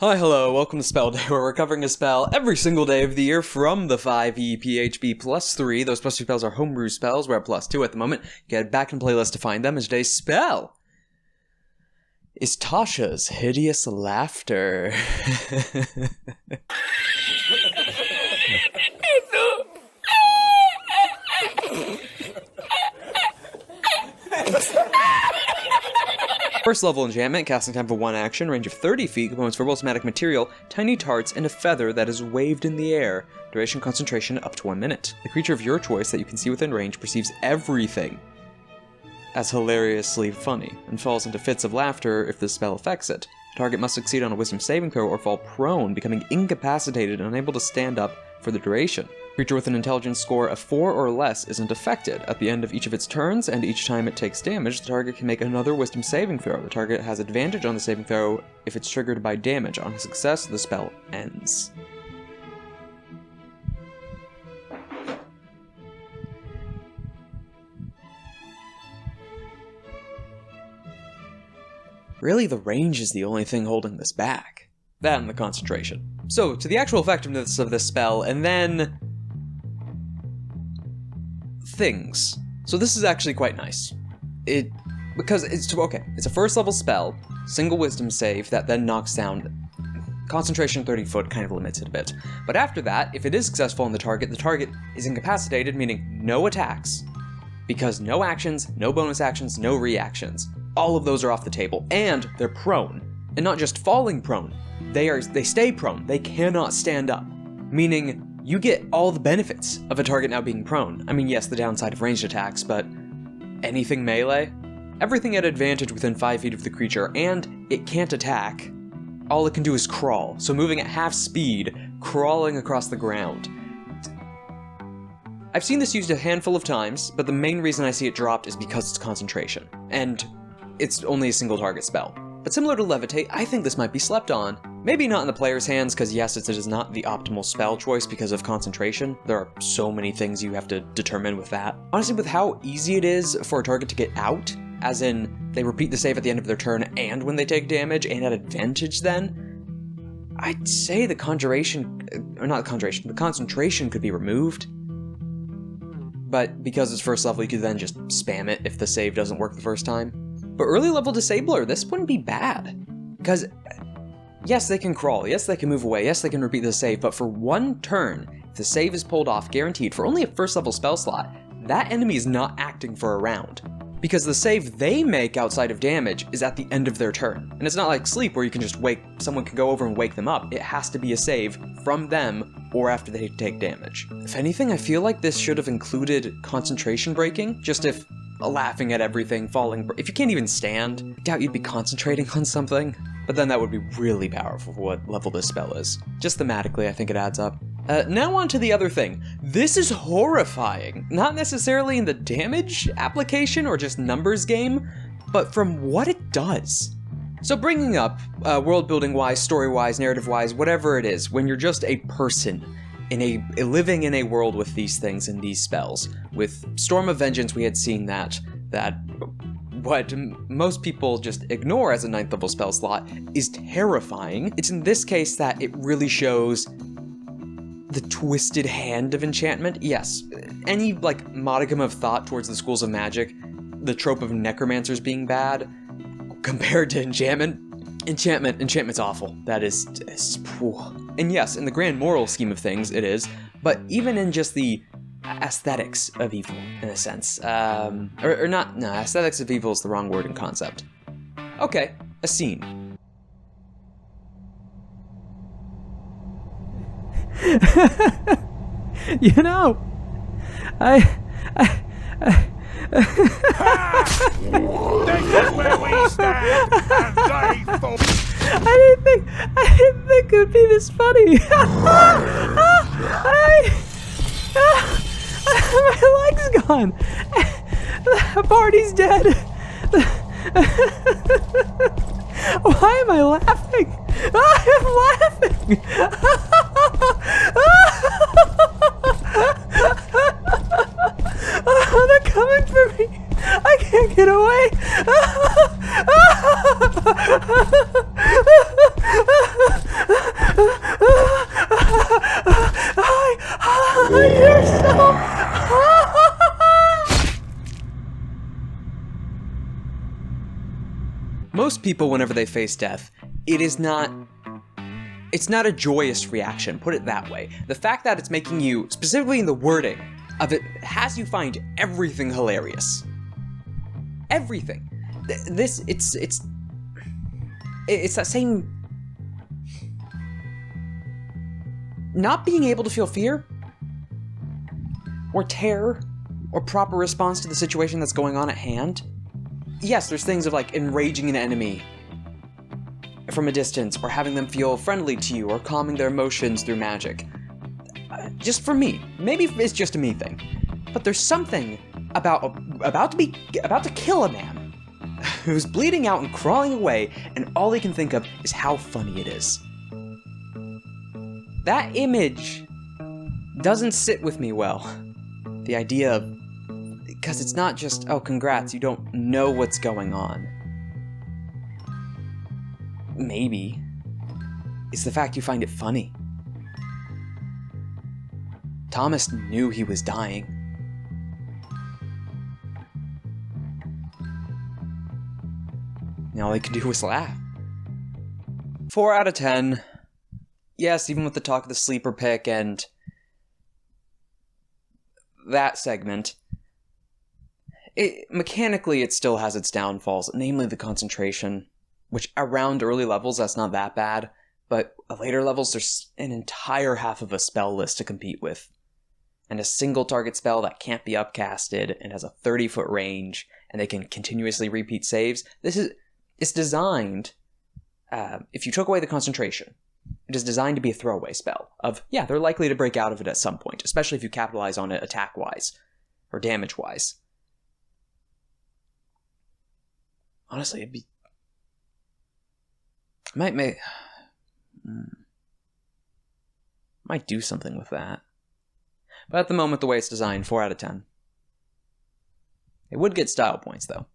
Hi, hello, welcome to Spell Day, where we're covering a spell every single day of the year from the 5e PHB plus 3. Those plus 2 spells are homebrew spells, we're at plus 2 at the moment. Get back in playlist to find them. And today's spell is TASHA'S Hideous Laughter. First level enchantment, casting time for 1 action, range of 30 feet, components verbal somatic material, tiny tarts, and a feather that is waved in the air. Duration concentration up to 1 minute. The creature of your choice that you can see within range perceives everything as hilariously funny, and falls into fits of laughter if the spell affects it. The target must succeed on a wisdom saving throw or fall prone, becoming incapacitated and unable to stand up for the duration. Creature with an intelligence score of 4 or less isn't affected. At the end of each of its turns, and each time it takes damage, the target can make another wisdom saving throw. The target has advantage on the saving throw if it's triggered by damage. On a success, the spell ends. Really, the range is the only thing holding this back. That and the concentration. So, to the actual effectiveness of this spell, and then things. So this is actually quite nice. Because it's a first level spell, single wisdom save that then knocks down concentration 30 foot, kind of limits it a bit. But after that, if it is successful on the target is incapacitated, meaning no attacks, because no actions, no bonus actions, no reactions. All of those are off the table, and they're prone. And not just falling prone, they stay prone. They cannot stand up, meaning you get all the benefits of a target now being prone. I mean, yes, the downside of ranged attacks, but anything melee? Everything at advantage within 5 feet of the creature, and it can't attack. All it can do is crawl, so moving at half speed, crawling across the ground. I've seen this used a handful of times, but the main reason I see it dropped is because it's concentration, and it's only a single target spell. But similar to Levitate, I think this might be slept on. Maybe not in the player's hands, because yes, it is not the optimal spell choice because of concentration. There are so many things you have to determine with that. Honestly, with how easy it is for a target to get out, as in, they repeat the save at the end of their turn and when they take damage, and at advantage then, I'd say the concentration could be removed. But because it's first level, you could then just spam it if the save doesn't work the first time. But early level Disabler, this wouldn't be bad. Because, yes, they can crawl, yes, they can move away, yes, they can repeat the save, but for 1 turn, if the save is pulled off, guaranteed, for only a first level spell slot, that enemy is not acting for a round. Because the save they make outside of damage is at the end of their turn. And it's not like Sleep where you can just someone can go over and wake them up. It has to be a save from them or after they take damage. If anything, I feel like this should have included concentration breaking, just if laughing at everything, falling. If you can't even stand, I doubt you'd be concentrating on something. But then that would be really powerful for what level this spell is. Just thematically, I think it adds up. Now on to the other thing. This is horrifying. Not necessarily in the damage application or just numbers game, but from what it does. So bringing up, world building wise, story wise, narrative wise, whatever it is, when you're just a person living in a world with these things and these spells. With Storm of Vengeance, we had seen that what most people just ignore as a 9th level spell slot is terrifying. It's in this case that it really shows the twisted hand of enchantment. Yes, any modicum of thought towards the schools of magic, the trope of necromancers being bad, compared to enchantment's awful. That is and yes, in the grand moral scheme of things, it is, but even in just the aesthetics of evil, in a sense, aesthetics of evil is the wrong word and concept. Okay, a scene. You know, I This is where we stand, and they fall. I didn't think it would be this funny. My leg's gone. The party's dead. Why am I laughing? I'm laughing. Oh, they're coming for me. I can't get away. most people, whenever they face death, it's not a joyous reaction, put it that way. The fact that it's making you, specifically in the wording of it, has you find everything hilarious. Everything. It's that same... Not being able to feel fear, or terror, or proper response to the situation that's going on at hand. Yes, there's things of like enraging an enemy from a distance, or having them feel friendly to you, or calming their emotions through magic. Just for me. Maybe it's just a me thing. But there's something about to kill a man who's bleeding out and crawling away, and all he can think of is how funny it is. That image doesn't sit with me well. The idea of... Because it's not just, oh, congrats, you don't know what's going on. Maybe. It's the fact you find it funny. Thomas knew he was dying. And all he could do was laugh. 4 out of 10. Yes, even with the talk of the sleeper pick and that segment, mechanically it still has its downfalls, namely the concentration, which around early levels that's not that bad, but at later levels there's an entire half of a spell list to compete with, and a single target spell that can't be upcasted and has a 30-foot range, and they can continuously repeat saves. It's designed, if you took away the concentration, it is designed to be a throwaway spell of, yeah, they're likely to break out of it at some point, especially if you capitalize on it attack-wise or damage-wise. Honestly, it'd be... Might do something with that. But at the moment, the way it's designed, 4 out of 10. It would get style points, though.